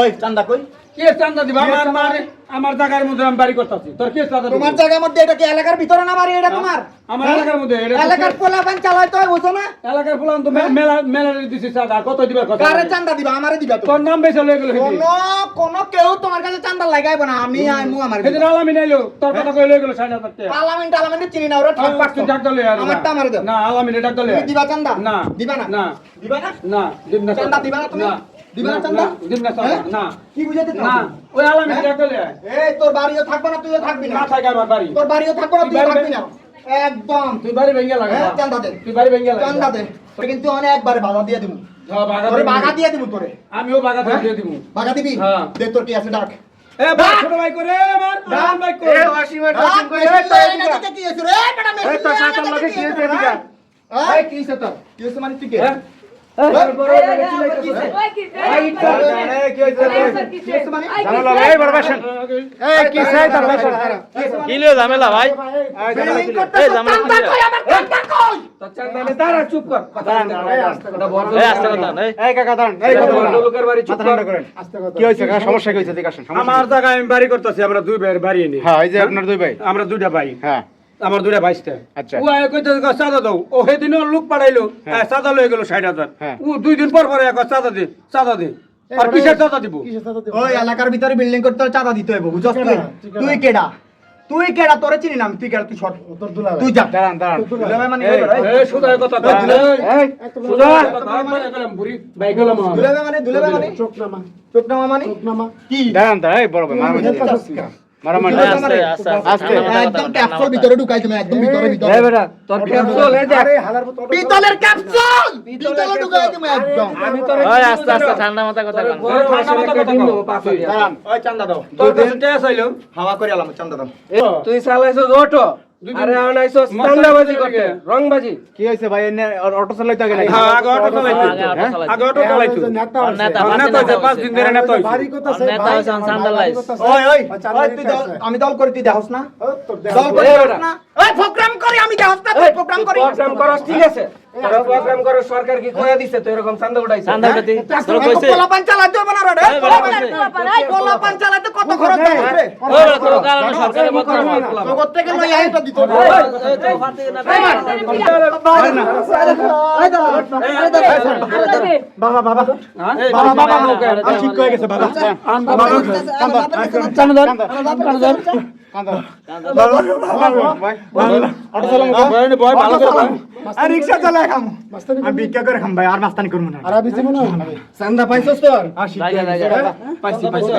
ওই চান্দা কই? কে চান্দা দিবা? আমার জায়গার মধ্যে আমি বাড়ি করতেছি। তোর কে চান্দা দিবা? তোমার জায়গার মধ্যে এটা কি এলাকার ভিতরে না বাড়ি এটা তোমার? আমার এলাকার মধ্যে এলাকার পোলাপান চালায় তো বুঝো না? এলাকার ফুলান তো মেলা দিছি চাঁদা কত দিবা কত? কারে চান্দা দিবা? আমারে দিবা তো। তোর নাম বেশি লয়ে গেল কোন কেউ তোমার কাছে চান্দা লাগাইব না। আমি আইমু আমার। সেদিন আলামিন আইলো তোর কথা কই লয়ে গেল 60,000 টাকা। আলামিন চিনি না ওরা ঠক পাক তুই ডাক দলে আর আমারটা আমারে দাও। না আলামিন ডাক দলে তুমি দিবা চান্দা? না দিবা না? না দিবা না? না দিব না চান্দা দিবা না তুমি? না দিবা না চান্দা? দিব না চান্দা না কি বুঝাইতে চাও? না ওই আলামিন ডাক দলে এই তোর বাড়িও থাকবে না তুইও থাকবি না। না থাকে আমার বাড়ি তোর বাড়িও থাকবে না তুইও থাকবি না। একদম তুই বাড়ি ভেঙে লাগা চান্দা দে। তুই বাড়ি ভেঙে লাগা চান্দা দে। তোর কিন্তু অনেকবার বাধা দিয়ে দিমু। হ্যাঁ তোরে বাধা দিয়ে দিমু তোরে। আমিও বাগা দিয়ে দিব বাধা দিবি? হ্যাঁ। দে তোর কি আছে ডাক। এ ভাই ছোট ভাই করে আমার ডান ভাই করে ডাক করে এদিকে কি আছে রে? বেটা মেশিন। এই তো সাতার লগে কি আছে এদিকে? এই কি আছে তোর? কি আছে মানে তুই কে? ঝামেলা ভাই চুপ কর সমস্যা কি হয়েছে? আমার জায়গায় আমি বাড়ি করতেছি আমরা দুই ভাইয়ের বাড়ি নি হ্যাঁ এই যে আপনার দুই ভাই আমরা দুইটা ভাই হ্যাঁ আমার দুইটা ভাইস্তা আচ্ছা। ও আয় কইতে চাঁদা দাও ও সেদিনও লোক পাঠাইলো হ্যাঁ। চাঁদা লয়ে গেল 60,000 হ্যাঁ। ও 2 দিন পর এক চাঁদা দে আর কিসের চাঁদা দিব ওই এলাকার ভিতরে বিল্ডিং করতে হলে চাঁদা দিতে হবে বুঝছস তুই? তুই কেডা? তুই কেডা? তোরে চিনি না আমি। তুই কেডা? তুই সর। তুই যা। দাঁড়ান দাঁড়ান দুলাভাই মানে এই সুদা কথা কয় সুদা গেলাম বুড়ি ভাই গেলাম দুলাভাই মানে চোখনামা মানে কি? দাঁড়ান দাঁড়ান এই বড় ভাই মারামারি আস্তে একদম ক্যাপসুল ভিতরে ঢুকাই তুমি একদম ভিতরে এই বেটা তোর ক্যাপসুল এই যে পিতলের ক্যাপসুল ভিতরে ঢুকাই তুমি একদম। আমি তোর ওই আস্তে আস্তে ঠান্ডা মাথা কথা কন দাঁড়ান ওই চান্দা দাও। তোর কাছে টাকা চাইলো হাওয়া করে আলাম চান্দা দাও। তুই চালাইছস অটো আরে আনাইছস চান্দাবাজি করতে রংবাজি কি হইছে ভাই এনে অটো চালাইতে আগে নাকি হ্যাঁ আগে অটো চালাইতো আগে অটো চালাইতো নেতা নেতা হইছে 5 দিন ধরে নেতা হইছে নেতা হইছে চান্দালাইছ ওই ওই ওই তুই দল আমি দল করে তুই দেখছ না? দল করে দেখছ না? ওই প্রোগ্রাম করে আমি দেখছ না? তুই প্রোগ্রাম করি। প্রোগ্রাম করস ঠিক আছে তোরা প্রোগ্রাম করস সরকার কি কইয়া দিছে তো এরকম চান্দা উঠাইছে চান্দা উঠাইতে তোর কইছে পোলাপান চালাতে হবে না রে? পোলাপান চালাতে কত খরচ হয় রে? ওই তোর কারণে সরকারে বদনাম তো করতে গেলে এইটা দিতে হবে। বাবা বাবা বাবা বাবা নৌকা ঠিক হয়ে গেছে বাবা। রিক্সা চালায় খাম আমি ভিক্ষা করে খাম ভাই আর মাস্তানি করবো না। চান্দা পাইছস তোর? পাইছি পাইছি।